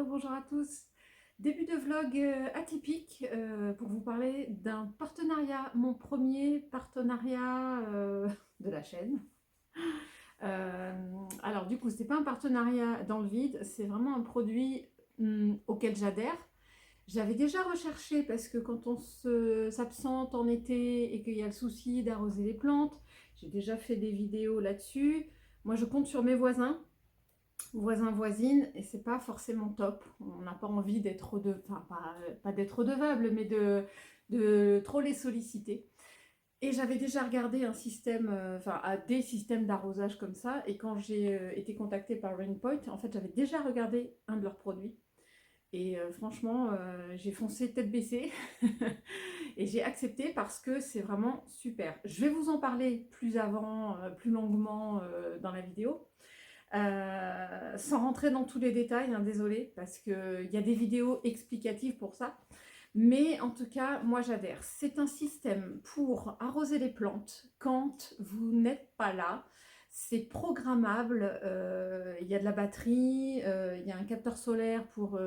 Hello, bonjour à tous. Début de vlog atypique pour vous parler d'un partenariat, mon premier partenariat de la chaîne. Alors du coup, c'est pas un partenariat dans le vide, c'est vraiment un produit auquel j'adhère. J'avais déjà recherché parce que quand on s'absente en été et qu'il y a le souci d'arroser les plantes, j'ai déjà fait des vidéos là-dessus. Moi, je compte sur mes voisins, voisines, et c'est pas forcément top. On n'a pas envie d'être enfin, pas d'être redevable, mais de trop les solliciter. Et j'avais déjà regardé un système, enfin des systèmes d'arrosage comme ça, et quand j'ai été contactée par Rainpoint, en fait j'avais déjà regardé un de leurs produits. Et franchement, j'ai foncé tête baissée et j'ai accepté parce que c'est vraiment super. Je vais vous en parler plus avant, plus longuement dans la vidéo. Sans rentrer dans tous les détails, hein, désolé, parce qu'il y a des vidéos explicatives pour ça. Mais en tout cas, moi j'adhère. C'est un système pour arroser les plantes quand vous n'êtes pas là. C'est programmable, il y a de la batterie, il y a un capteur solaire pour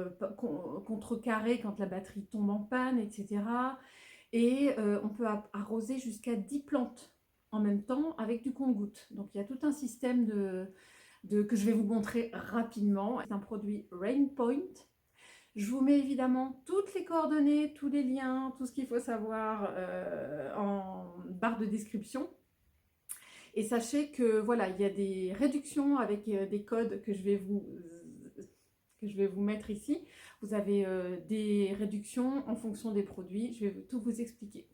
contrecarrer quand la batterie tombe en panne, etc. Et on peut arroser jusqu'à 10 plantes en même temps avec du compte-gouttes. Donc il y a tout un système que je vais vous montrer rapidement. C'est un produit Rainpoint. Je vous mets évidemment toutes les coordonnées, tous les liens, tout ce qu'il faut savoir en barre de description. Et sachez que voilà, il y a des réductions avec des codes que je vais vous mettre ici. Vous avez des réductions en fonction des produits. Je vais tout vous expliquer.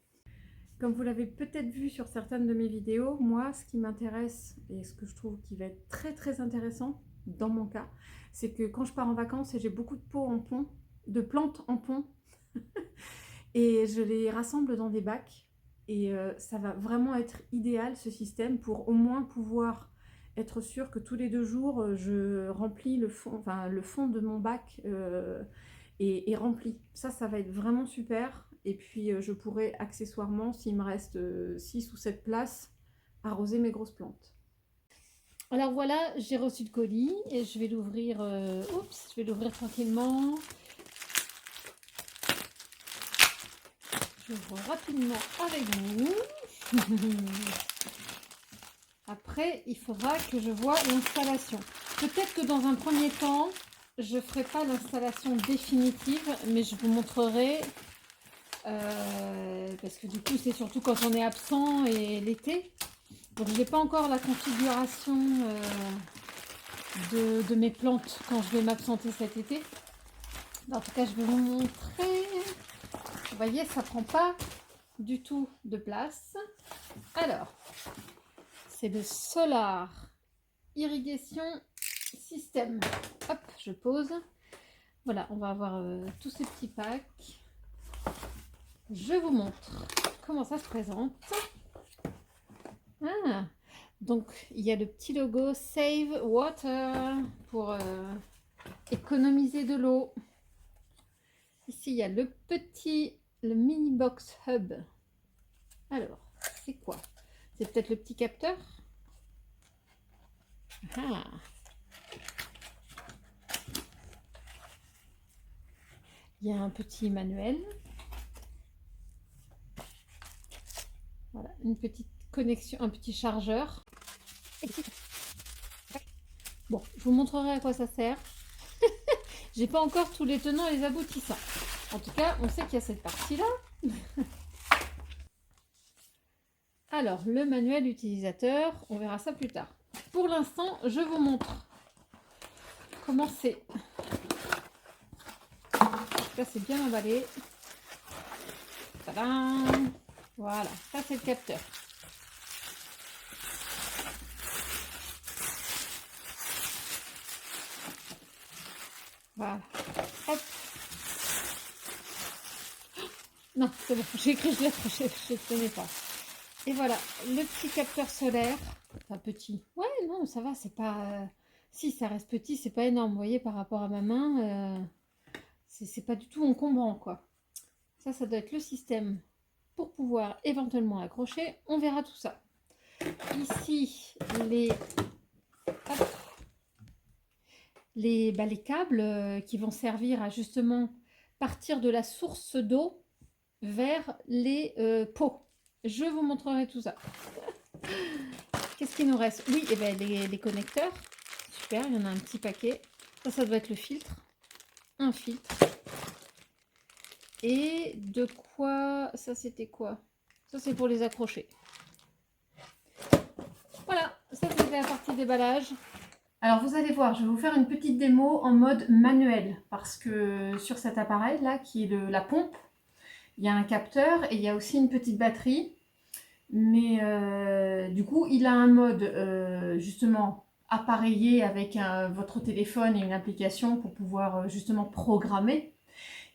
Comme vous l'avez peut-être vu sur certaines de mes vidéos, moi, ce qui m'intéresse et ce que je trouve qui va être très très intéressant dans mon cas, c'est que quand je pars en vacances et j'ai beaucoup de pots en pont, de plantes en pont, et je les rassemble dans des bacs, et ça va vraiment être idéal ce système pour au moins pouvoir être sûr que tous les 2 jours, je remplis le fond, enfin le fond de mon bac est rempli. Ça va être vraiment super. Et puis je pourrais accessoirement, s'il me reste 6 ou 7 places, arroser mes grosses plantes. Alors voilà, j'ai reçu le colis et je vais l'ouvrir. Je vais l'ouvrir tranquillement. Je vois rapidement avec vous. Après, il faudra que je voie l'installation. Peut-être que dans un premier temps, je ne ferai pas l'installation définitive, mais je vous montrerai. Parce que du coup, c'est surtout quand on est absent et l'été. Donc, je n'ai pas encore la configuration de mes plantes quand je vais m'absenter cet été. En tout cas, je vais vous montrer. Vous voyez, ça prend pas du tout de place. Alors, c'est le Solar Irrigation System. Hop, je pose. Voilà, on va avoir tous ces petits packs. Je vous montre comment ça se présente. Ah, donc il y a le petit logo Save Water pour économiser de l'eau. Ici, il y a le mini box hub. Alors, c'est quoi? C'est peut-être le petit capteur. Ah. Il y a un petit manuel. Voilà, une petite connexion, un petit chargeur. Bon, je vous montrerai à quoi ça sert. J'ai pas encore tous les tenants et les aboutissants. En tout cas, on sait qu'il y a cette partie-là. Alors, le manuel utilisateur, on verra ça plus tard. Pour l'instant, je vous montre comment c'est. Ça, c'est bien emballé. Tadam! Voilà, ça c'est le capteur. Voilà. Hop. Non, c'est bon, j'ai écrit, je l'ai accroché, je ne tenais pas. Et voilà, le petit capteur solaire. Enfin, petit. Ouais, non, ça va, c'est pas... Si, ça reste petit, c'est pas énorme. Vous voyez, par rapport à ma main, c'est pas du tout encombrant, quoi. Ça doit être le système pour pouvoir éventuellement accrocher. On verra tout ça. Ici, les... Hop. les câbles qui vont servir à justement partir de la source d'eau vers les pots. Je vous montrerai tout ça. Qu'est-ce qu'il nous reste? Oui, et ben les connecteurs. Super, il y en a un petit paquet. Ça doit être le filtre. Un filtre. Et de quoi? Ça, c'était quoi? Ça, c'est pour les accrocher. Voilà, ça, c'était la partie déballage. Alors, vous allez voir, je vais vous faire une petite démo en mode manuel. Parce que sur cet appareil-là, qui est la pompe, il y a un capteur et il y a aussi une petite batterie. Mais du coup, il a un mode justement appareillé avec votre téléphone et une application pour pouvoir justement programmer.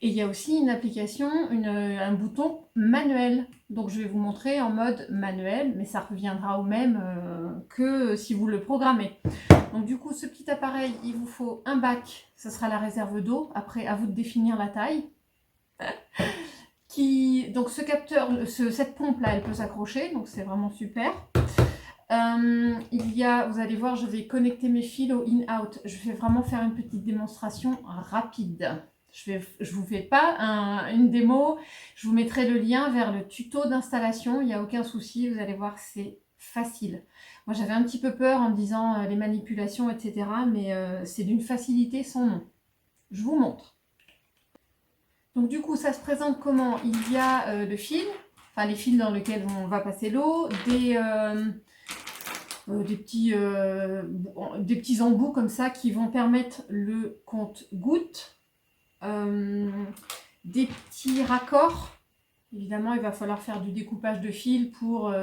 Et il y a aussi une application, un bouton manuel. Donc je vais vous montrer en mode manuel, mais ça reviendra au même que si vous le programmez. Donc du coup, ce petit appareil, il vous faut un bac, ça sera la réserve d'eau. Après, à vous de définir la taille. Donc ce capteur, cette pompe là, elle peut s'accrocher, donc c'est vraiment super. Vous allez voir, je vais connecter mes fils au in-out. Je vais vraiment faire une petite démonstration rapide. Je vous fais pas une démo, je vous mettrai le lien vers le tuto d'installation, il n'y a aucun souci, vous allez voir, c'est facile. Moi j'avais un petit peu peur en me disant les manipulations, etc. Mais c'est d'une facilité sans nom. Je vous montre. Donc du coup, ça se présente comment? Il y a le fil, enfin les fils dans lesquels on va passer l'eau, des petits embouts comme ça qui vont permettre le compte-gouttes, des petits raccords. Évidemment, il va falloir faire du découpage de fil pour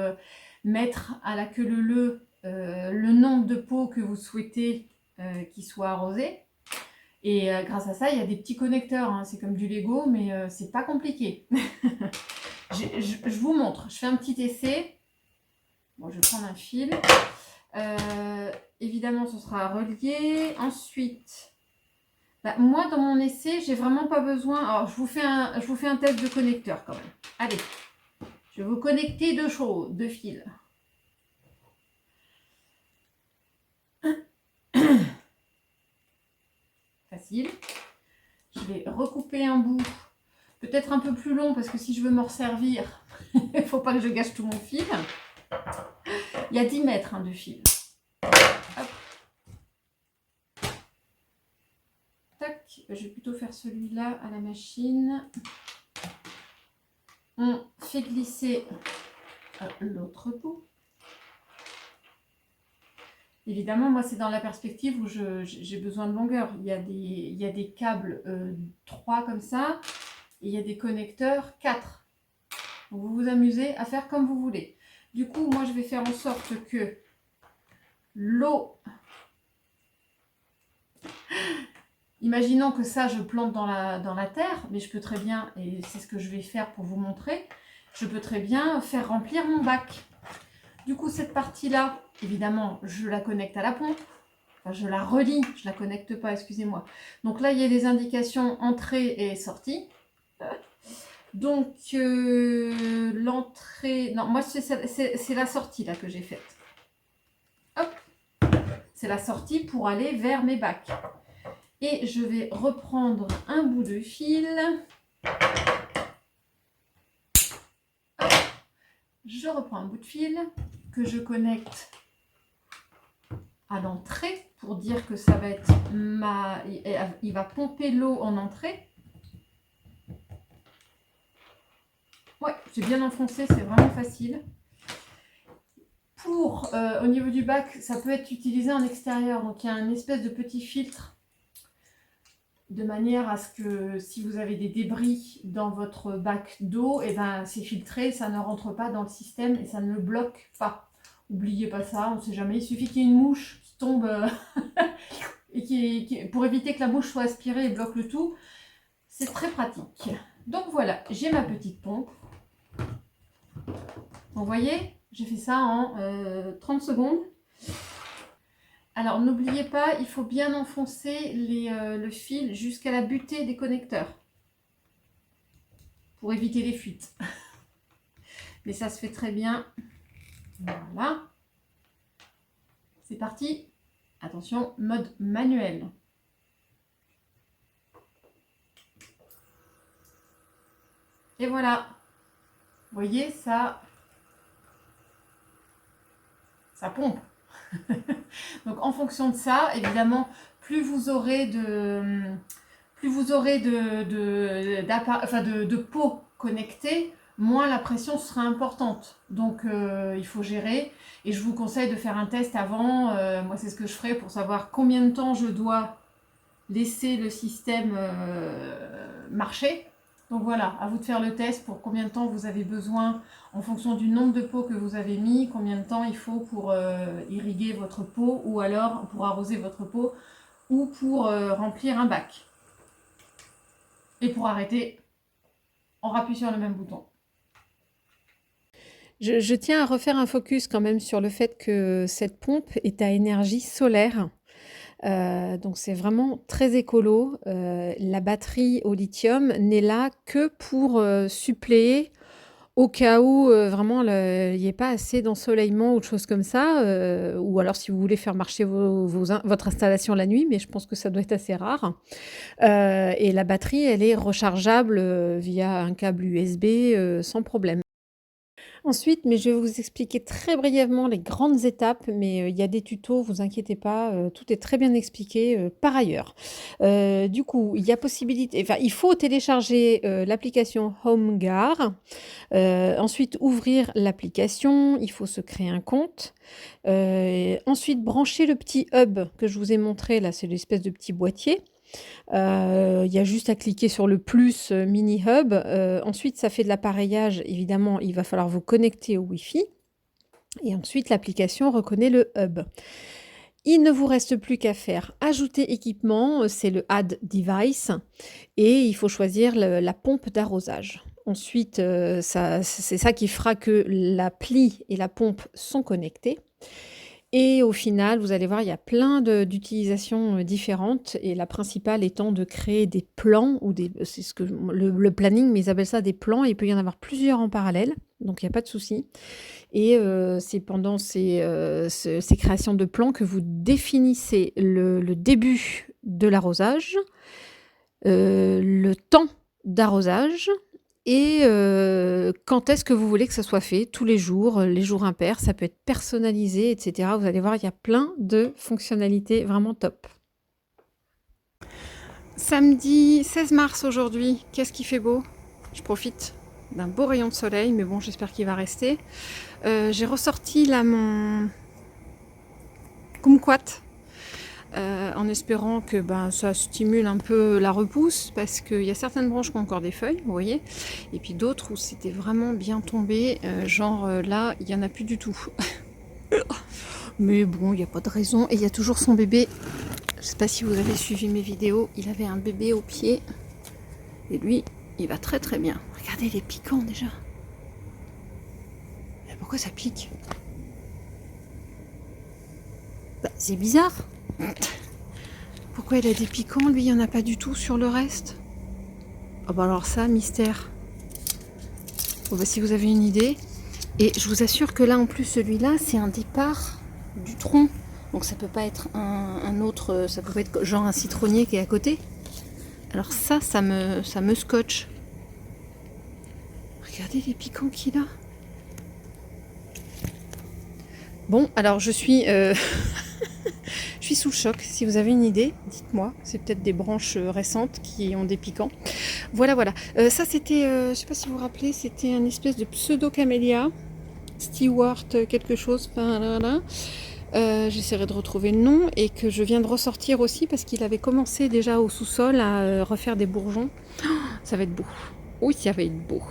mettre à la queue leu le nombre de pots que vous souhaitez qui soit arrosé. Et grâce à ça, il y a des petits connecteurs, hein. C'est comme du Lego, mais c'est pas compliqué. Je vous montre, je fais un petit essai. Bon, je vais prendre un fil. Évidemment, ce sera relié. Ensuite, moi, dans mon essai, j'ai vraiment pas besoin... Alors, je vous fais un test de connecteur quand même. Allez, je vais vous connecter deux fils. Facile. Je vais recouper un bout, peut-être un peu plus long, parce que si je veux me resservir, il ne faut pas que je gâche tout mon fil. Il y a 10 mètres de fil. Hop. Tac, je vais plutôt faire celui-là à la machine. On fait glisser l'autre bout. Évidemment, moi, c'est dans la perspective où j'ai besoin de longueur. Il y a des câbles 3 comme ça, et il y a des connecteurs 4. Donc, vous vous amusez à faire comme vous voulez. Du coup, moi, je vais faire en sorte que l'eau... Imaginons que ça, je plante dans la terre, mais je peux très bien, et c'est ce que je vais faire pour vous montrer, je peux très bien faire remplir mon bac. Du coup, cette partie-là, évidemment, je la connecte à la pompe. Enfin, je la relie, je ne la connecte pas, excusez-moi. Donc là, il y a des indications entrée et sortie. Donc, l'entrée... Non, moi, c'est la sortie là que j'ai faite. Hop. C'est la sortie pour aller vers mes bacs. Et je vais reprendre un bout de fil. Hop. Je reprends un bout de fil que je connecte à l'entrée pour dire que ça va être il va pomper l'eau en entrée. Ouais, j'ai bien enfoncé, c'est vraiment facile. Pour au niveau du bac, ça peut être utilisé en extérieur, donc il y a une espèce de petit filtre de manière à ce que si vous avez des débris dans votre bac d'eau, et ben c'est filtré, ça ne rentre pas dans le système et ça ne le bloque pas. N'oubliez pas ça, on ne sait jamais, il suffit qu'il y ait une mouche qui tombe et pour éviter que la mouche soit aspirée et bloque le tout. C'est très pratique. Donc voilà, j'ai ma petite pompe. Vous voyez, j'ai fait ça en 30 secondes. Alors n'oubliez pas, il faut bien enfoncer le fil jusqu'à la butée des connecteurs pour éviter les fuites. Mais ça se fait très bien. Voilà. C'est parti. Attention, mode manuel. Et voilà, vous voyez, ça pompe. Donc en fonction de ça, évidemment, plus vous aurez de pots connectés, moins la pression sera importante. Donc il faut gérer. Et je vous conseille de faire un test avant. Moi, c'est ce que je ferai pour savoir combien de temps je dois laisser le système marcher. Donc voilà, à vous de faire le test pour combien de temps vous avez besoin en fonction du nombre de pots que vous avez mis, combien de temps il faut pour irriguer votre pot ou alors pour arroser votre pot ou pour remplir un bac. Et pour arrêter, on rappuie sur le même bouton. Je tiens à refaire un focus quand même sur le fait que cette pompe est à énergie solaire. Donc c'est vraiment très écolo. La batterie au lithium n'est là que pour suppléer au cas où vraiment il n'y ait pas assez d'ensoleillement ou de choses comme ça, ou alors si vous voulez faire marcher votre installation la nuit, mais je pense que ça doit être assez rare. Et la batterie, elle est rechargeable via un câble USB sans problème. Ensuite, mais je vais vous expliquer très brièvement les grandes étapes, mais il y a des tutos, vous inquiétez pas, tout est très bien expliqué par ailleurs. Du coup, il y a possibilité, enfin, il faut télécharger l'application HomeGar. Ensuite, ouvrir l'application, il faut se créer un compte. Ensuite, brancher le petit hub que je vous ai montré, là, c'est l'espèce de petit boîtier. Il y a juste à cliquer sur le plus mini hub. Ensuite, ça fait de l'appareillage. Évidemment, il va falloir vous connecter au Wi-Fi. Et ensuite, l'application reconnaît le hub. Il ne vous reste plus qu'à faire ajouter équipement, c'est le Add Device, et il faut choisir la pompe d'arrosage. Ensuite, c'est ça qui fera que l'appli et la pompe sont connectés. Et au final, vous allez voir, il y a plein d'utilisations différentes, et la principale étant de créer des plans, ou c'est ce que le planning, mais ils appellent ça des plans, et il peut y en avoir plusieurs en parallèle, donc il n'y a pas de souci. Et c'est pendant ces créations de plans que vous définissez le début de l'arrosage, le temps d'arrosage, et quand est-ce que vous voulez que ça soit fait, tous les jours impairs, ça peut être personnalisé, etc. Vous allez voir, il y a plein de fonctionnalités vraiment top. Samedi 16 mars aujourd'hui, qu'est-ce qui fait beau? Je profite d'un beau rayon de soleil, mais bon, j'espère qu'il va rester. J'ai ressorti là mon kumquat en espérant que ça stimule un peu la repousse, parce qu'il y a certaines branches qui ont encore des feuilles, vous voyez, et puis d'autres où c'était vraiment bien tombé, là, il n'y en a plus du tout. Mais bon, il n'y a pas de raison, et il y a toujours son bébé. Je ne sais pas si vous avez suivi mes vidéos, il avait un bébé au pied, et lui, il va très très bien. Regardez, il est piquant déjà. Mais pourquoi ça pique? C'est bizarre. Pourquoi il a des piquants, lui, il n'y en a pas du tout sur le reste? Oh bah alors ça, mystère. Bon bah si vous avez une idée. Et je vous assure que là, en plus, celui-là, c'est un départ du tronc. Donc ça peut pas être un autre, ça peut pas être genre un citronnier qui est à côté. Alors ça me scotche. Regardez les piquants qu'il a. Bon, alors je suis... Je suis sous le choc. Si vous avez une idée, dites-moi. C'est peut-être des branches récentes qui ont des piquants. Voilà. Ça, c'était, je ne sais pas si vous vous rappelez, c'était un espèce de pseudo-camélia. Stewart quelque chose. J'essaierai de retrouver le nom. Et que je viens de ressortir aussi parce qu'il avait commencé déjà au sous-sol à refaire des bourgeons. Oh, ça va être beau. Oui, ça va être beau.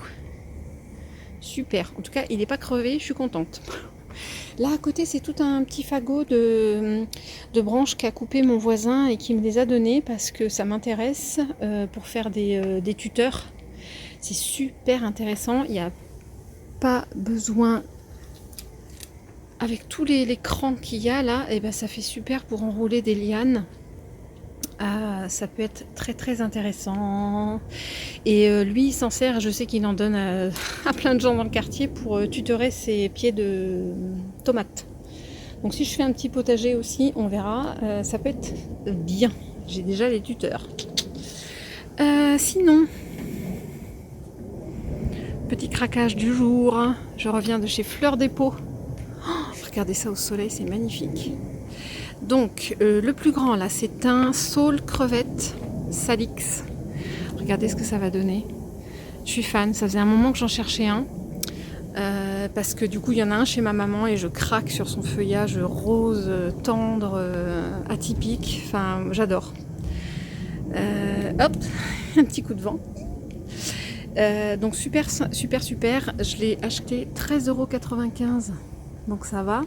Super. En tout cas, il n'est pas crevé. Je suis contente. Là à côté, c'est tout un petit fagot de branches qu'a coupé mon voisin et qui me les a données parce que ça m'intéresse pour faire des tuteurs. C'est super intéressant. Il n'y a pas besoin, avec tous les crans qu'il y a là, et ça fait super pour enrouler des lianes. Ça peut être très très intéressant. Et lui, il s'en sert, je sais qu'il en donne à plein de gens dans le quartier pour tutorer ses pieds de tomates. Donc si je fais un petit potager aussi, on verra, ça peut être bien. J'ai déjà les tuteurs. Sinon, petit craquage du jour. Je reviens de chez Fleur des Pots. Oh, regardez ça au soleil, c'est magnifique. Donc, le plus grand là, c'est un saule crevette Salix. Regardez ce que ça va donner. Je suis fan, ça faisait un moment que j'en cherchais un. Parce que du coup, il y en a un chez ma maman et je craque sur son feuillage rose, tendre, atypique. Enfin, j'adore. Hop, un petit coup de vent. Donc super, super, super. Je l'ai acheté 13,95 €. Donc ça va.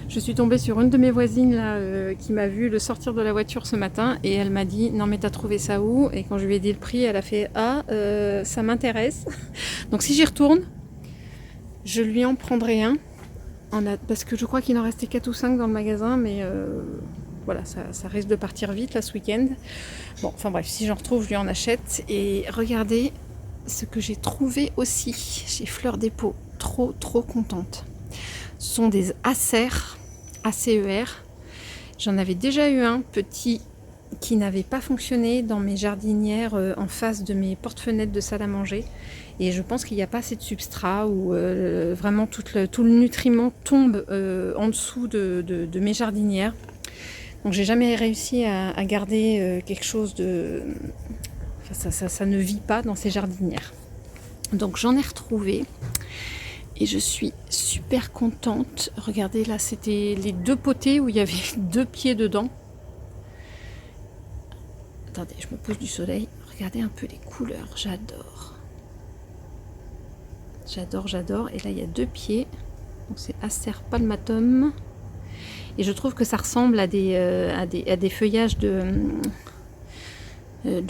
Je suis tombée sur une de mes voisines là, qui m'a vu le sortir de la voiture ce matin et elle m'a dit non mais t'as trouvé ça où? Et quand je lui ai dit le prix, elle a fait ah ça m'intéresse. Donc si j'y retourne, je lui en prendrai un. Parce que je crois qu'il en restait 4 ou 5 dans le magasin, mais voilà, ça risque de partir vite là ce week-end. Bon, enfin bref, si j'en retrouve, je lui en achète. Et regardez ce que j'ai trouvé aussi chez Fleur des Pots. Trop, trop contente. Ce sont des acers, ACER. J'en avais déjà eu un petit qui n'avait pas fonctionné dans mes jardinières en face de mes porte-fenêtres de salle à manger. Et je pense qu'il n'y a pas assez de substrat ou vraiment tout le nutriment tombe en dessous de mes jardinières. Donc j'ai jamais réussi à garder quelque chose de... Enfin, ça ne vit pas dans ces jardinières. Donc j'en ai retrouvé et je suis super contente. Regardez là, c'était les 2 potées où il y avait 2 pieds dedans. Attendez, je me pose du soleil. Regardez un peu les couleurs, j'adore. J'adore, j'adore. Et là, il y a 2 pieds. Donc c'est Acer palmatum. Et je trouve que ça ressemble à des feuillages du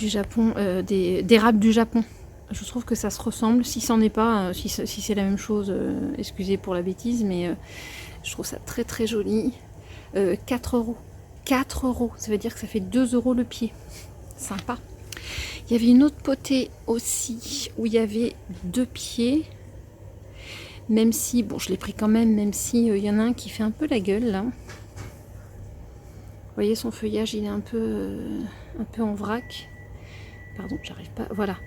Japon, d'érable du Japon. Je trouve que ça se ressemble. Si c'en est pas, si c'est la même chose, excusez pour la bêtise, mais je trouve ça très très joli. 4 €. 4 €. Ça veut dire que ça fait 2 € le pied. Sympa. Il y avait une autre potée aussi où il y avait 2 pieds. Même si, bon, je l'ai pris quand même, même si il y en a un qui fait un peu la gueule là. Vous voyez, son feuillage, il est un peu en vrac. Pardon, j'arrive pas. Voilà.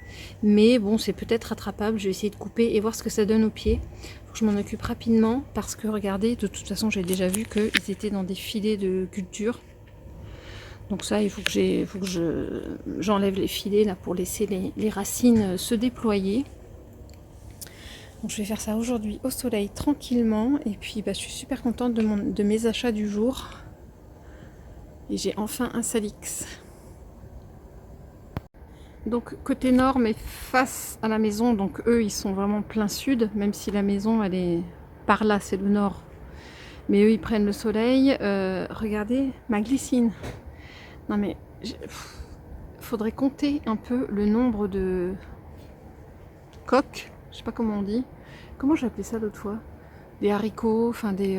Mais bon, c'est peut-être rattrapable. Je vais essayer de couper et voir ce que ça donne au pied. Faut que je m'en occupe rapidement parce que regardez, de toute façon, j'ai déjà vu qu'ils étaient dans des filets de culture. Donc ça, il faut que j'enlève les filets là pour laisser les racines se déployer. Donc je vais faire ça aujourd'hui au soleil tranquillement. Et puis je suis super contente de mes achats du jour. Et j'ai enfin un Salix. Donc côté nord, mais face à la maison. Donc eux, ils sont vraiment plein sud. Même si la maison, elle est par là, c'est le nord. Mais eux, ils prennent le soleil. Regardez, ma glycine. Non mais, faudrait compter un peu le nombre de coques. Je sais pas comment on dit. Comment j'ai appelé ça l'autre fois? Des haricots, enfin des...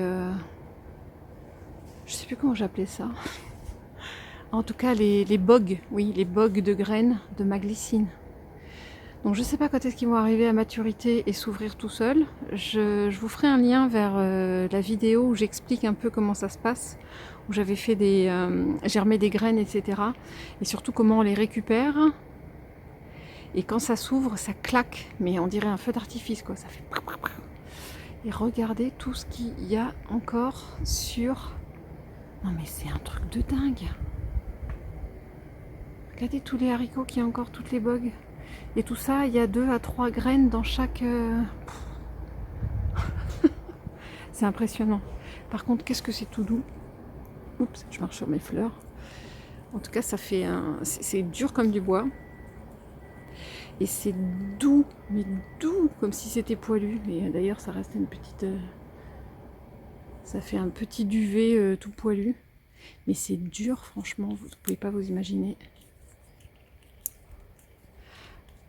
Je sais plus comment j'appelais ça. En tout cas, les bogues, oui, les bogues de graines de ma glycine. Donc je sais pas quand est-ce qu'ils vont arriver à maturité et s'ouvrir tout seuls. Je vous ferai un lien vers la vidéo où j'explique un peu comment ça se passe. Où j'avais fait germer des graines, etc. Et surtout comment on les récupère. Et quand ça s'ouvre, ça claque, mais on dirait un feu d'artifice, quoi. Ça fait... Et regardez tout ce qu'il y a encore sur... Non mais c'est un truc de dingue. Regardez tous les haricots qu'il y a encore, toutes les bogues. Et tout ça, il y a 2 à 3 graines dans chaque... C'est impressionnant. Par contre, qu'est-ce que c'est tout doux. Oups, je marche sur mes fleurs. En tout cas, ça fait un... C'est dur comme du bois. Et c'est doux, mais doux, comme si c'était poilu. Mais d'ailleurs, ça reste une petite... Ça fait un petit duvet tout poilu. Mais c'est dur, franchement, vous ne pouvez pas vous imaginer.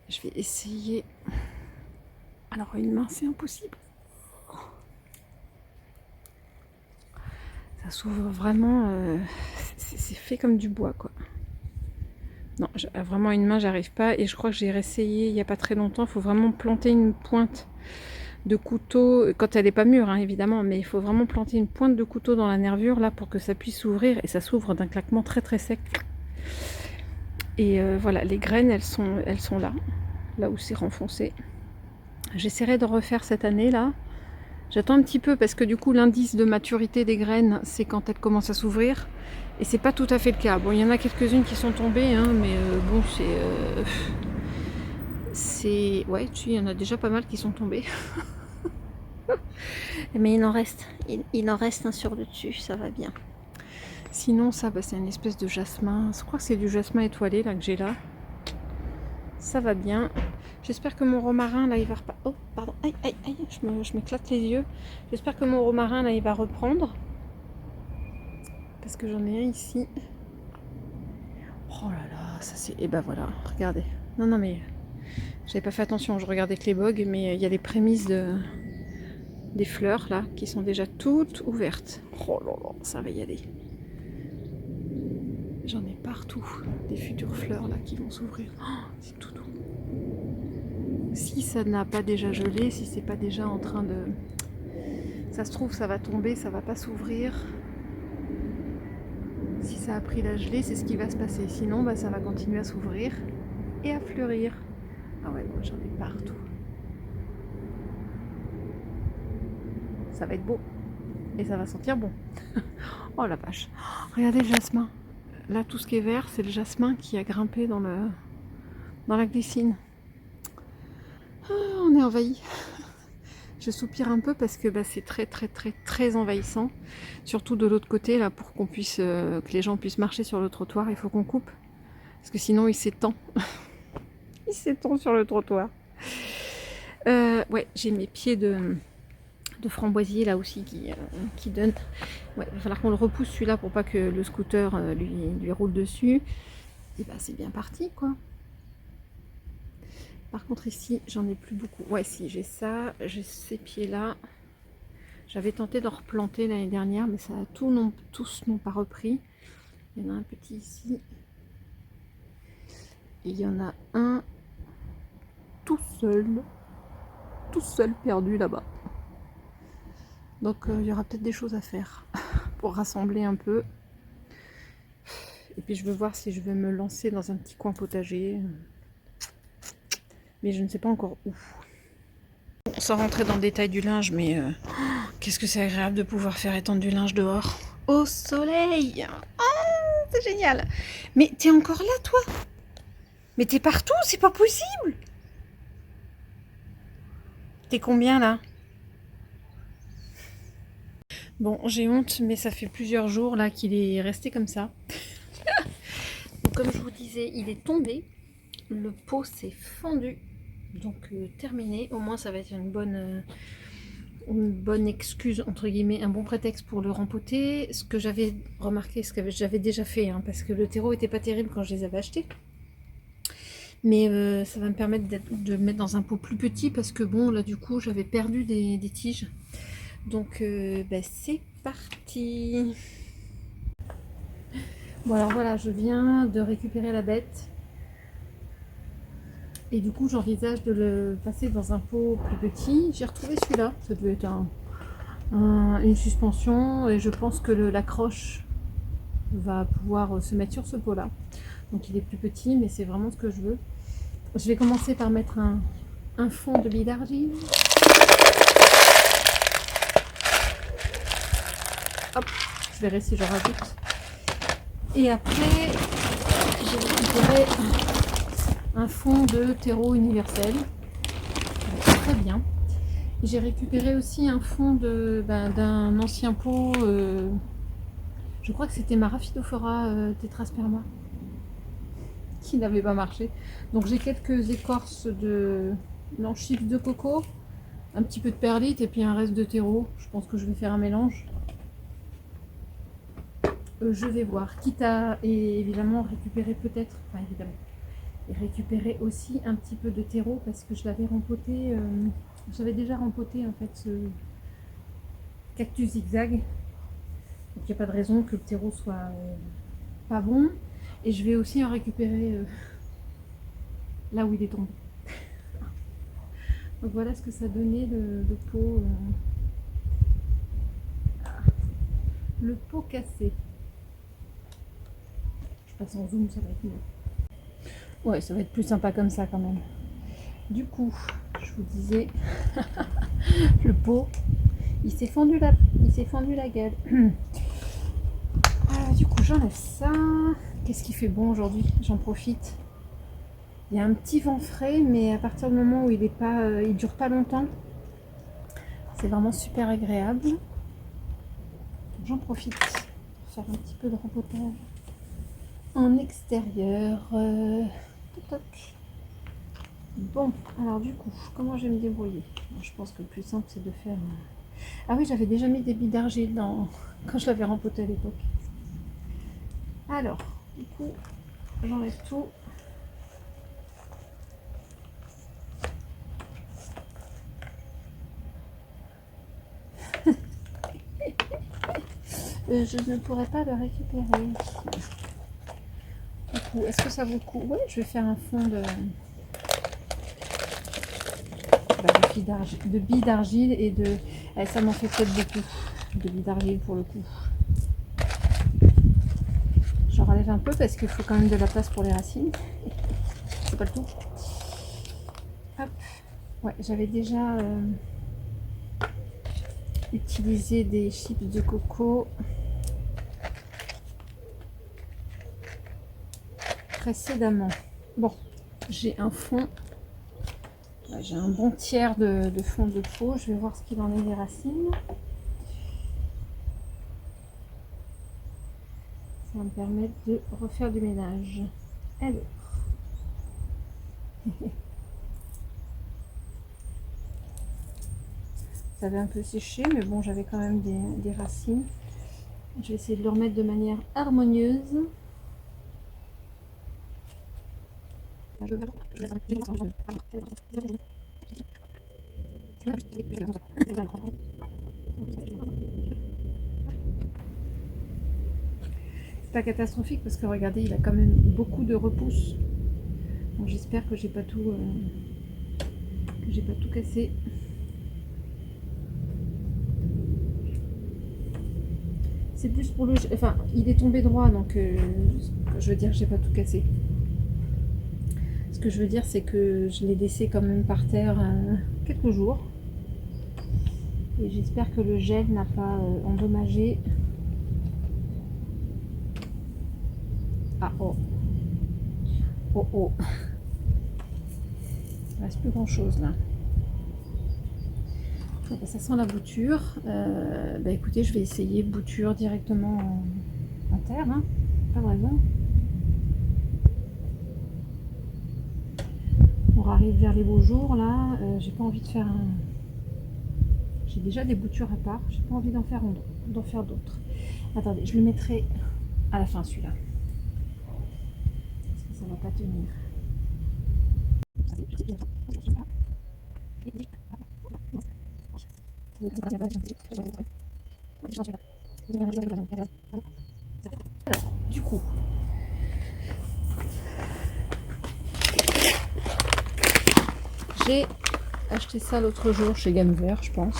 Je vais essayer... Alors, une main, c'est impossible. Ça s'ouvre vraiment... c'est fait comme du bois, quoi. Non, vraiment une main, j'arrive pas. Et je crois que j'ai réessayé il n'y a pas très longtemps. Il faut vraiment planter une pointe de couteau, quand elle n'est pas mûre, hein, évidemment. Mais il faut vraiment planter une pointe de couteau dans la nervure, là, pour que ça puisse s'ouvrir. Et ça s'ouvre d'un claquement très très sec. Et voilà, les graines, elles sont là. Là où c'est renfoncé. J'essaierai de refaire cette année là. J'attends un petit peu parce que du coup l'indice de maturité des graines c'est quand elles commencent à s'ouvrir. Et c'est pas tout à fait le cas. Bon, il y en a quelques-unes qui sont tombées, hein, mais bon, c'est... Ouais, il y en a déjà pas mal qui sont tombées. Mais il en reste un sur le dessus, ça va bien. Sinon, ça, bah, c'est une espèce de jasmin. Je crois que c'est du jasmin étoilé là que j'ai là. Ça va bien. J'espère que mon romarin là, il va repartir. Oh, pardon, aïe, aïe, aïe, je m'éclate les yeux. J'espère que mon romarin là, il va reprendre. Parce que j'en ai un ici. Oh là là, ça c'est... Et ben voilà, regardez. Non, non, mais j'avais pas fait attention, je regardais que les bogues, mais il y a les prémices des fleurs là qui sont déjà toutes ouvertes. Oh là là, ça va y aller. J'en ai partout, des futures fleurs là qui vont s'ouvrir. Oh, c'est tout doux. Si ça n'a pas déjà gelé, si c'est pas déjà en train de... Ça se trouve, ça va tomber, ça va pas s'ouvrir. Si ça a pris la gelée, c'est ce qui va se passer. Sinon, bah, ça va continuer à s'ouvrir et à fleurir. Ah ouais, moi j'en ai partout. Ça va être beau. Et ça va sentir bon. Oh la vache. Regardez le jasmin. Là, tout ce qui est vert, c'est le jasmin qui a grimpé dans la glycine. Ah, on est envahi. Je soupire un peu parce que bah, c'est très très très très envahissant. Surtout de l'autre côté, là, pour qu'on puisse, que les gens puissent marcher sur le trottoir, il faut qu'on coupe. Parce que sinon, il s'étend. Il s'étend sur le trottoir. Ouais, j'ai mes pieds de framboisier là aussi qui donne. Ouais, il va falloir qu'on le repousse celui-là pour pas que le scooter lui roule dessus. Et bah c'est bien parti quoi. Par contre ici j'en ai plus beaucoup. Ouais si j'ai ça, j'ai ces pieds là. J'avais tenté de replanter l'année dernière mais ça tous n'ont pas repris. Il y en a un petit ici. Et il y en a un tout seul perdu là-bas. Donc il y aura peut-être des choses à faire pour rassembler un peu. Et puis je veux voir si je vais me lancer dans un petit coin potager. Mais je ne sais pas encore où. Sans rentrer dans le détail du linge, mais qu'est-ce que c'est agréable de pouvoir faire étendre du linge dehors. Au soleil. Oh, c'est génial. Mais t'es encore là toi? Mais t'es partout, c'est pas possible. T'es combien là? Bon, j'ai honte, mais ça fait plusieurs jours là qu'il est resté comme ça. Donc, comme je vous disais, il est tombé. Le pot s'est fendu. Donc terminé. Au moins ça va être une bonne excuse, entre guillemets, un bon prétexte pour le rempoter. Ce que j'avais remarqué, ce que j'avais déjà fait, hein, parce que le terreau était pas terrible quand je les avais achetés. Mais ça va me permettre de le mettre dans un pot plus petit parce que bon là du coup j'avais perdu des tiges. Donc bah, c'est parti. Bon alors voilà, je viens de récupérer la bête. Et du coup j'envisage de le passer dans un pot plus petit. J'ai retrouvé celui-là, ça devait être une suspension et je pense que l'accroche va pouvoir se mettre sur ce pot-là. Donc il est plus petit mais c'est vraiment ce que je veux. Je vais commencer par mettre un fond de lit d'argile. Hop, je verrai si je rajoute. Et après, j'ai récupéré un fond de terreau universel. Très bien. J'ai récupéré aussi un fond d'un ancien pot. Je crois que c'était ma Rhaphidophora tetrasperma qui n'avait pas marché. Donc j'ai quelques écorces de chips de coco, un petit peu de perlite et puis un reste de terreau. Je pense que je vais faire un mélange. Je vais voir, quitte à évidemment récupérer peut-être, enfin évidemment, et récupérer aussi un petit peu de terreau parce que je l'avais rempoté, j'avais déjà rempoté en fait ce cactus zigzag. Donc il n'y a pas de raison que le terreau soit pas bon. Et je vais aussi en récupérer là où il est tombé. Donc voilà ce que ça donnait le pot. Le pot cassé. Je passe en zoom, ça va être mieux. Ouais, ça va être plus sympa comme ça quand même. Du coup, Je vous disais, le pot, il s'est fendu la gueule. Du coup, j'enlève ça. Qu'est-ce qui fait bon aujourd'hui? J'en profite. Il y a un petit vent frais, mais à partir du moment où il dure pas longtemps, c'est vraiment super agréable. J'en profite pour faire un petit peu de rempotage en extérieur. Toc, toc. Bon, alors du coup, comment je vais me débrouiller? Je pense que le plus simple, c'est de faire... Ah oui, j'avais déjà mis des billes d'argile quand je l'avais rempoté à l'époque. Alors, du coup, j'enlève tout. Je ne pourrais pas le récupérer. Du coup, est-ce que ça vaut le coup? Oui, je vais faire un fond de billes d'argile et de... ça m'en fait peut-être beaucoup de billes d'argile pour le coup. J'en relève un peu parce qu'il faut quand même de la place pour les racines. C'est pas le tout. Hop. Ouais, j'avais déjà utilisé des chips de coco précédemment. Bon, j'ai un fond. J'ai un bon tiers de fond de pot. Je vais voir ce qu'il en est des racines. Ça va me permettre de refaire du ménage. Alors. Ça avait un peu séché, mais bon, j'avais quand même des racines. Je vais essayer de le remettre de manière harmonieuse. C'est pas catastrophique parce que regardez, il a quand même beaucoup de repousse. Donc j'espère que j'ai pas tout cassé. C'est plus pour le... Enfin, il est tombé droit, donc je veux dire, j'ai pas tout cassé. Ce que je veux dire, c'est que je l'ai laissé quand même par terre quelques jours. Et j'espère que le gel n'a pas endommagé. Ah oh. Oh oh. Il reste plus grand chose là. Ça sent la bouture. Écoutez, je vais essayer bouture directement en terre. Hein. Pas vraiment. On arrive vers les beaux jours là. J'ai pas envie de faire un... J'ai déjà des boutures à part. J'ai pas envie d'en faire d'autres. Attendez, je le mettrai à la fin celui-là. Parce que ça va pas tenir. Alors, du coup, j'ai acheté ça l'autre jour chez Gamme Vert, je pense.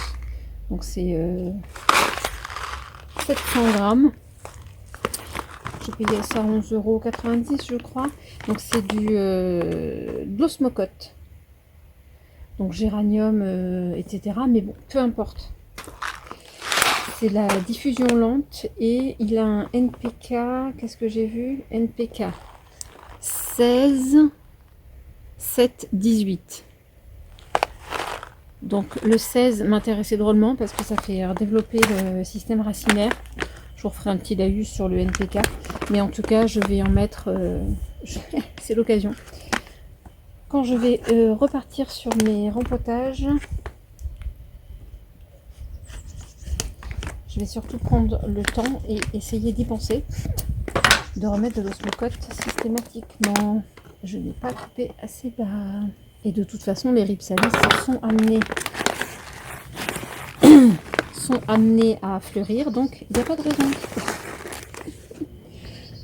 Donc c'est 700 grammes. J'ai payé ça 11,90 € je crois. Donc c'est de l'osmocote. Donc géranium, etc. Mais bon, peu importe. C'est la diffusion lente et il a un NPK, qu'est-ce que j'ai vu? NPK 16 7 18. Donc le 16 m'intéressait drôlement parce que ça fait développer le système racinaire. Je vous referai un petit laïus sur le NPK. Mais en tout cas, je vais en mettre... c'est l'occasion. Quand je vais repartir sur mes rempotages, je vais surtout prendre le temps et essayer d'y penser, de remettre de l'osmocote systématiquement. Je n'ai pas coupé assez bas. Et de toute façon, les ripsalis sont amenés à fleurir, donc il n'y a pas de raison.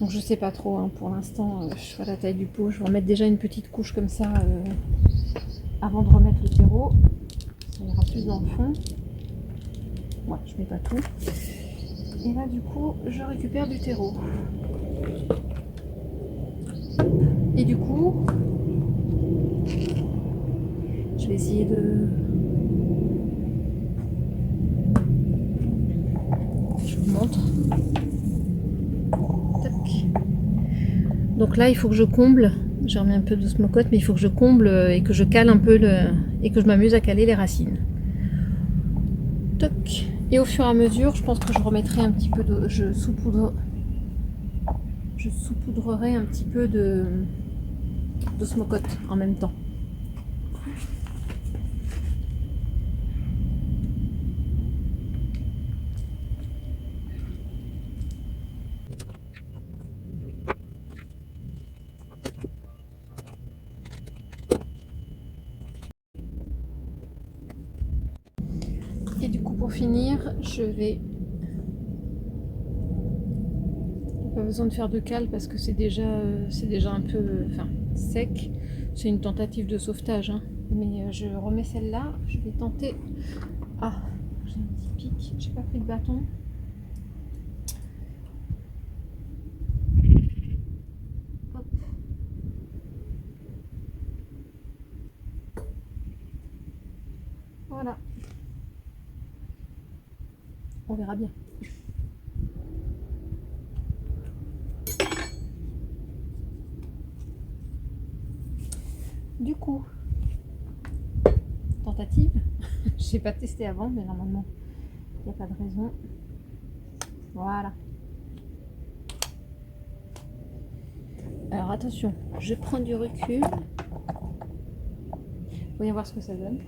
Donc je sais pas trop, hein, pour l'instant, je ferai la taille du pot. Je vais en mettre déjà une petite couche comme ça avant de remettre le terreau. Ça ira plus dans le fond. Ouais, je mets pas tout. Et là, du coup, je récupère du terreau. Et du coup, je je vais essayer de... Je vous montre. Tac. Donc là, il faut que je comble. J'ai remis un peu de smocote, mais il faut que je comble et que je cale un peu et que je m'amuse à caler les racines. Toc. Et au fur et à mesure, je pense que je remettrai un petit peu de... Je saupoudrerai un petit peu de smocote en même temps. Et du coup, pour finir, je vais... Pas besoin de faire de cale parce que c'est déjà un peu sec. C'est une tentative de sauvetage, hein. Mais je remets celle-là. Je vais tenter. Ah, j'ai un petit pic. J'ai pas pris de bâton. Hop. Voilà. On verra bien. Du coup, tentative. Je n'ai pas testé avant, mais normalement, il n'y a pas de raison. Voilà. Alors attention, je prends du recul. Voyons voir ce que ça donne.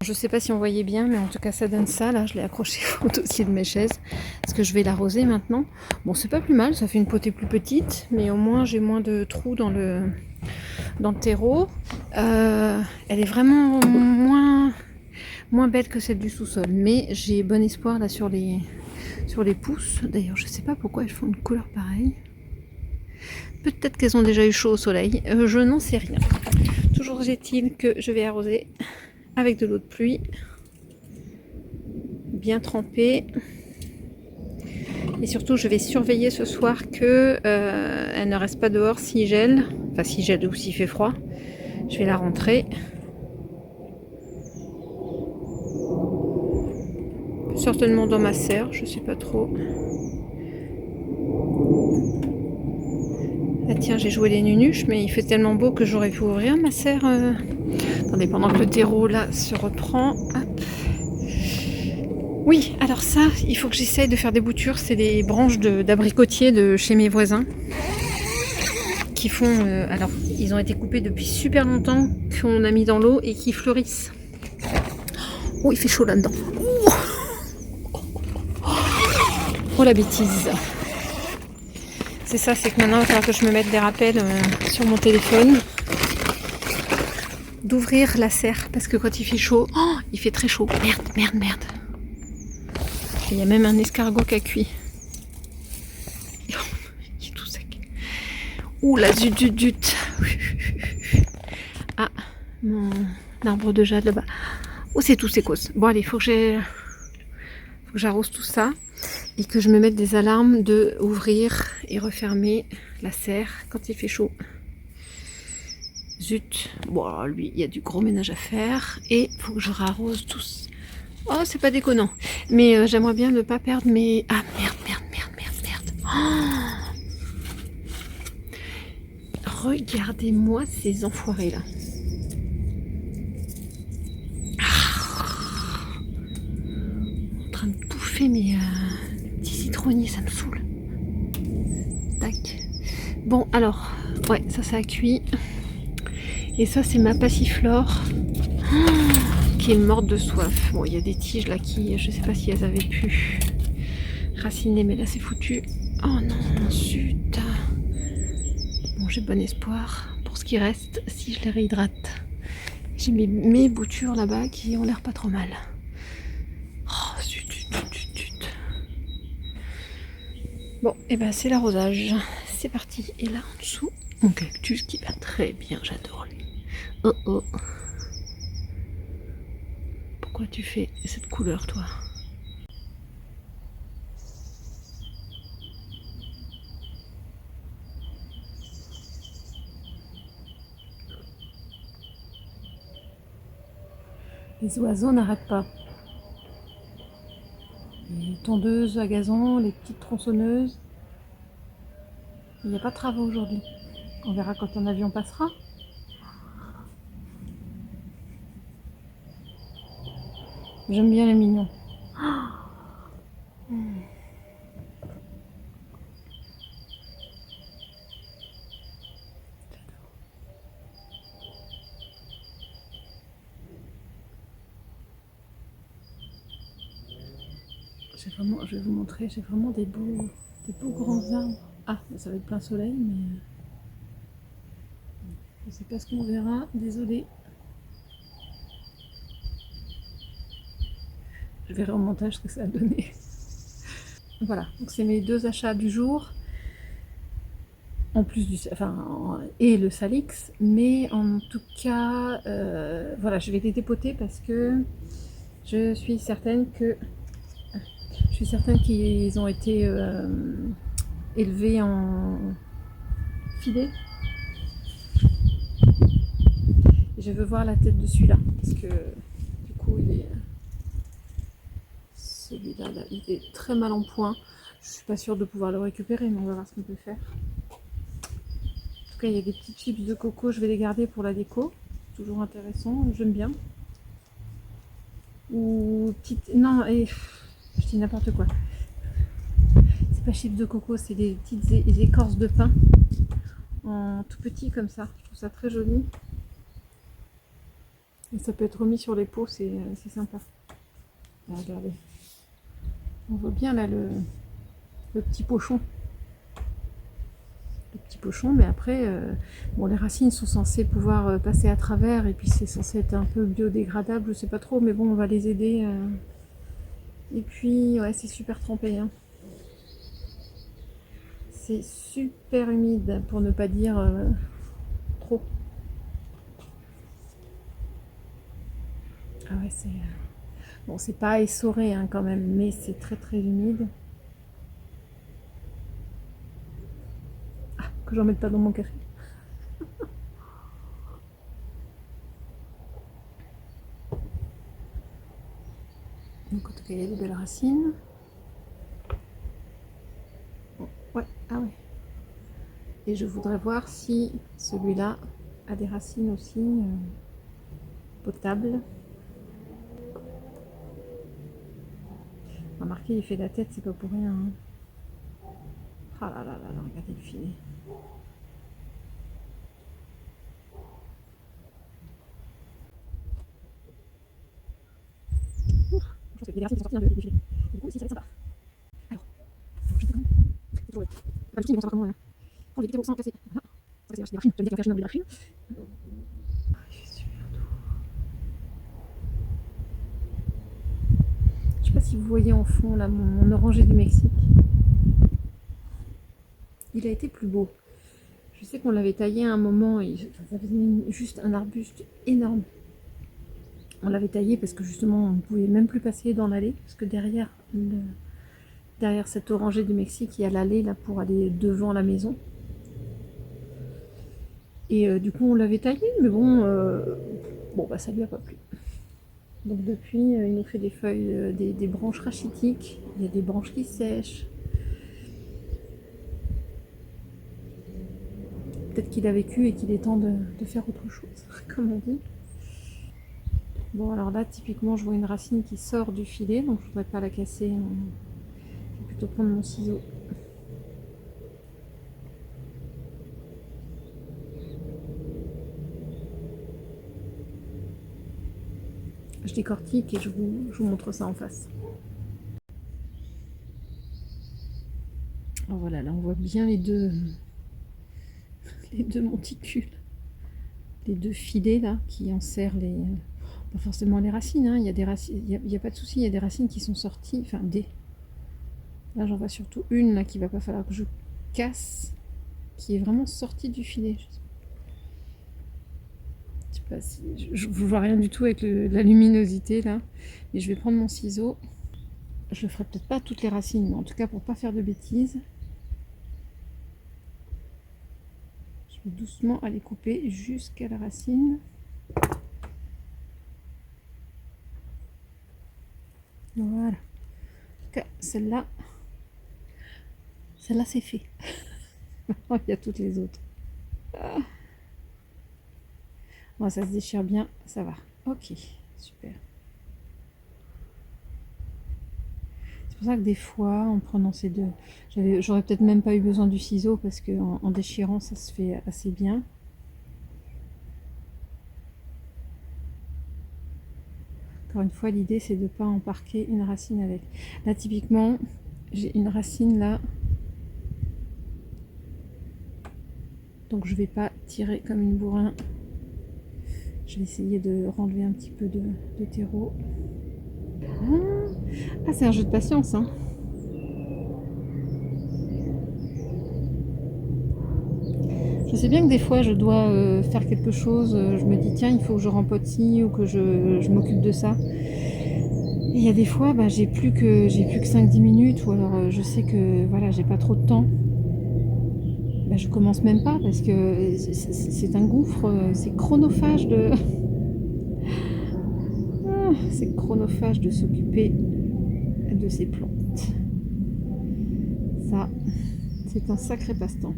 Je sais pas si on voyait bien, mais en tout cas ça donne ça. Là, je l'ai accroché au dossier de mes chaises parce que je vais l'arroser maintenant. Bon, c'est pas plus mal, ça fait une potée plus petite, mais au moins j'ai moins de trous dans le terreau. Elle est vraiment moins belle que celle du sous-sol, mais j'ai bon espoir là sur les pousses. D'ailleurs, je sais pas pourquoi elles font une couleur pareille. Peut-être qu'elles ont déjà eu chaud au soleil. Je n'en sais rien. Toujours est-il que je vais arroser avec de l'eau de pluie, bien trempée. Et surtout, je vais surveiller ce soir que elle ne reste pas dehors s'il gèle. Enfin, s'il gèle ou s'il fait froid. Je vais la rentrer. Certainement dans ma serre, je sais pas trop. Ah tiens, j'ai joué les nunuches, mais il fait tellement beau que j'aurais pu ouvrir ma serre. Attendez, pendant que le terreau là se reprend. Hop. Oui, alors ça, il faut que j'essaye de faire des boutures. C'est des branches d'abricotiers de chez mes voisins qui font... alors, ils ont été coupés depuis super longtemps, qu'on a mis dans l'eau et qui fleurissent. Oh, il fait chaud là-dedans. Oh la bêtise. C'est ça, c'est que maintenant, il va falloir que je me mette des rappels sur mon téléphone. D'ouvrir la serre, parce que quand il fait chaud... Oh, il fait très chaud. Merde. Il y a même un escargot qui a cuit. Il est tout sec. Ouh la zut. Ah, mon arbre de jade là-bas. Oh, c'est tout sécos. Bon, allez, il faut que j'arrose tout ça et que je me mette des alarmes de ouvrir et refermer la serre quand il fait chaud. Zut. Bon, lui, il y a du gros ménage à faire et il faut que je rarrose tous. Oh, c'est pas déconnant. Mais j'aimerais bien ne pas perdre mes... Ah, merde. Oh, regardez-moi ces enfoirés là. En train de bouffer mes petits citronniers, ça me saoule. Tac. Bon, alors, ouais, ça a cuit. Et ça, c'est ma passiflore. Qui est morte de soif. Bon, il y a des tiges là qui, je sais pas si elles avaient pu raciner, mais là c'est foutu. Oh non, zut. Bon, j'ai bon espoir pour ce qui reste si je les réhydrate. J'ai mes boutures là-bas qui ont l'air pas trop mal. Oh, zut. Bon, et ben c'est l'arrosage. C'est parti. Et là en dessous, mon cactus qui va très bien, j'adore lui. Oh. Pourquoi tu fais cette couleur, toi? Les oiseaux n'arrêtent pas. Les tondeuses à gazon, les petites tronçonneuses. Il n'y a pas de travaux aujourd'hui. On verra quand un avion passera. J'aime bien les mignons. Je vais vous montrer, j'ai vraiment des beaux grands arbres. Ah, ça va être plein soleil, mais je sais pas ce qu'on verra. Désolée. Je verrai au montage ce que ça a donné. Voilà, donc c'est mes 2 achats du jour. En plus et le Salix, mais en tout cas, voilà, je vais les dépoter parce que je suis certaine qu'ils ont été élevés en filet. Je veux voir la tête de celui-là parce que du coup celui-là là, il est très mal en point. Je suis pas sûre de pouvoir le récupérer, mais on va voir ce qu'on peut faire. En tout cas, il y a des petites chips de coco, je vais les garder pour la déco. Toujours intéressant, j'aime bien. Ou petites. Non, et je dis n'importe quoi. C'est pas chips de coco, c'est des petites écorces de pain en tout petit comme ça. Je trouve ça très joli. Et ça peut être remis sur les pots, c'est sympa. Ah, regardez. On voit bien là le petit pochon. Le petit pochon, mais après, bon, les racines sont censées pouvoir passer à travers et puis c'est censé être un peu biodégradable, je sais pas trop, mais bon, on va les aider. Et puis, ouais, c'est super trempé. Hein. C'est super humide, pour ne pas dire trop. Ah ouais, c'est... Bon, c'est pas essoré hein, quand même, mais c'est très très humide. Ah, que j'en mette pas dans mon café. Donc en tout cas, il y a des belles racines. Bon, ouais, ah ouais. Et je voudrais voir si celui-là a des racines aussi potables. Remarquez, il fait la tête, c'est pas pour rien. Hein. Ah là là là là, regardez le filet. Ouf, je pense qu'il y a des racines qui sont sorties des filets. Et du coup, aussi, ça va être sympa. Alors, je sais quand même. C'est toujours pas le film, ils vont savoir comment prendre les vidéos sans casser. Voilà. Ça, c'est des racines. J'avais dit qu'on fait un des racines. Il fait super doux. Je sais pas si vous voyez en fond là mon oranger du Mexique. Il a été plus beau. Je sais qu'on l'avait taillé à un moment et ça faisait juste un arbuste énorme. On l'avait taillé parce que justement on ne pouvait même plus passer dans l'allée parce que derrière cet oranger du Mexique il y a l'allée là pour aller devant la maison. Et du coup on l'avait taillé mais bon, bah ça lui a pas plu. Donc depuis il nous fait des feuilles, des branches rachitiques, il y a des branches qui sèchent. Peut-être qu'il a vécu et qu'il est temps de faire autre chose, comme on dit. Bon, alors là, typiquement, je vois une racine qui sort du filet, donc je ne voudrais pas la casser. Je vais plutôt prendre mon ciseau. Je décortique et je vous montre ça en face. Alors voilà, là, on voit bien les deux monticules. Les deux filets, là, qui enserrent les... Pas forcément les racines, hein. Il y a des racines, il y a pas de souci, il y a des racines qui sont sorties, enfin des... Là, j'en vois surtout une, là, qu'il va pas falloir que je casse, qui est vraiment sortie du filet. Je sais pas si je vois rien du tout avec la luminosité là. Et je vais prendre mon ciseau. Je le ferai peut-être pas à toutes les racines, mais en tout cas pour pas faire de bêtises. Je vais doucement aller couper jusqu'à la racine. Voilà. En tout cas, celle-là c'est fait. Il y a toutes les autres. Ah. Bon, ça se déchire bien, ça va. Ok, super. C'est pour ça que des fois, en prenant ces deux, j'aurais peut-être même pas eu besoin du ciseau parce qu'en déchirant, ça se fait assez bien. Encore une fois, l'idée, c'est de ne pas embarquer une racine avec. Là, typiquement, j'ai une racine là. Donc, je vais pas tirer comme une bourrin. Je vais essayer de renlever un petit peu de terreau. Ah, c'est un jeu de patience, hein. Je sais bien que des fois je dois faire quelque chose, je me dis tiens il faut que je rempote ci ou que je m'occupe de ça. Et il y a des fois j'ai plus que 5-10 minutes ou alors je sais que voilà j'ai pas trop de temps. Je commence même pas parce que c'est un gouffre, c'est chronophage de. C'est chronophage de s'occuper de ces plantes. Ça, c'est un sacré passe-temps.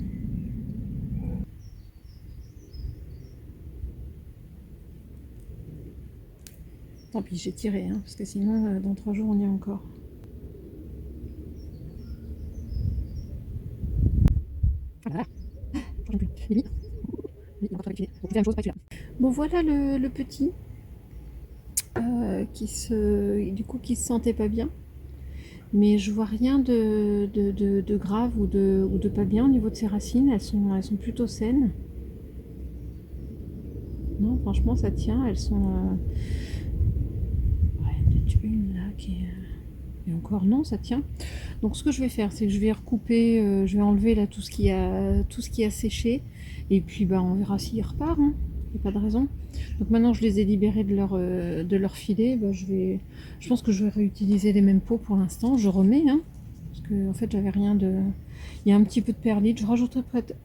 Tant pis, j'ai tiré, hein, parce que sinon, dans 3 jours, on y est encore. Voilà. Bon, voilà le petit qui se sentait pas bien. Mais je vois rien de grave ou de pas bien au niveau de ses racines. Elles sont plutôt saines. Non, franchement, ça tient. Elles sont. Ouais, peut-être une là qui est. Et encore, non, ça tient. Donc, ce que je vais faire, c'est que je vais recouper, je vais enlever là tout ce qui a séché. Et puis, on verra s'il repart. Hein. Il n'y a pas de raison. Donc, maintenant, je les ai libérés de leur filet. Je pense que je vais réutiliser les mêmes pots pour l'instant. Je remets, hein. Parce que, en fait, j'avais rien de. Il y a un petit peu de perlite. Je rajouterai peut-être.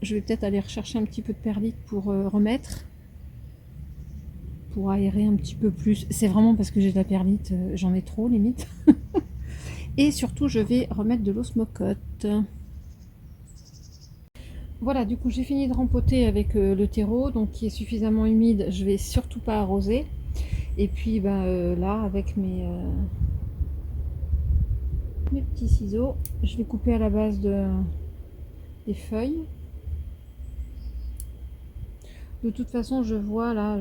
Je vais peut-être aller rechercher un petit peu de perlite pour remettre. Pour aérer un petit peu plus. C'est vraiment parce que j'ai de la perlite, j'en ai trop limite. Et surtout, je vais remettre de l'osmocote. Voilà, du coup, j'ai fini de rempoter avec le terreau, donc qui est suffisamment humide. Je vais surtout pas arroser. Et puis, là, avec mes petits ciseaux, je vais couper à la base des feuilles. De toute façon, je vois là,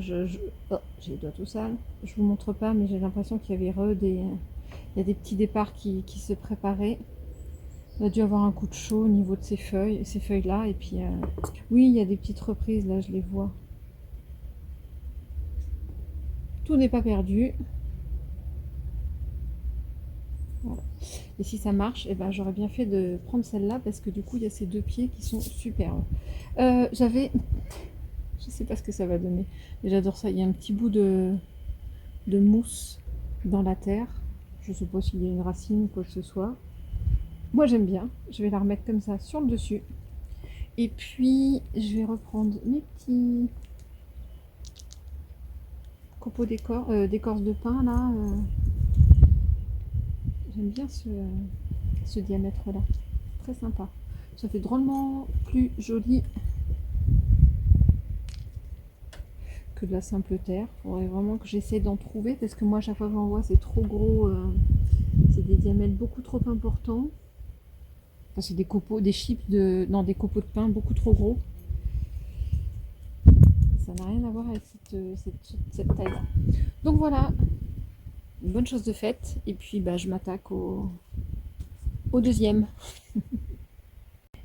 oh, j'ai les doigts tout sales. Je vous montre pas, mais j'ai l'impression qu'il y avait il y a des petits départs qui se préparaient. Il a dû avoir un coup de chaud au niveau de ces feuilles là. Et puis, oui, il y a des petites reprises là, je les vois. Tout n'est pas perdu. Voilà. Et si ça marche, j'aurais bien fait de prendre celle-là parce que du coup, il y a ces deux pieds qui sont superbes. Je sais pas ce que ça va donner, mais j'adore ça. Il y a un petit bout de mousse dans la terre. Je suppose qu'il y a une racine ou quoi que ce soit. Moi j'aime bien. Je vais la remettre comme ça sur le dessus. Et puis je vais reprendre mes petits copeaux d'écorce de pin là. J'aime bien ce diamètre là. Très sympa. Ça fait drôlement plus joli que de la simple terre. Il faudrait vraiment que j'essaie d'en trouver parce que moi, à chaque fois que j'en vois, c'est trop gros. C'est des diamètres beaucoup trop importants. Enfin, c'est des copeaux, des chips des copeaux de pin beaucoup trop gros. Ça n'a rien à voir avec cette taille-là. Donc voilà, une bonne chose de faite. Et puis, je m'attaque au deuxième.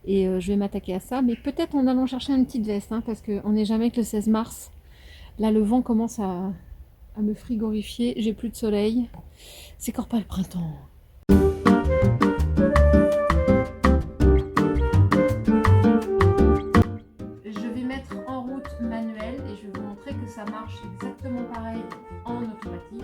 Et je vais m'attaquer à ça. Mais peut-être en allant chercher une petite veste, hein, parce qu'on n'est jamais que le 16 mars. Là, le vent commence à me frigorifier. J'ai plus de soleil. C'est encore pas le printemps. Je vais mettre en route manuel et je vais vous montrer que marche exactement pareil en automatique.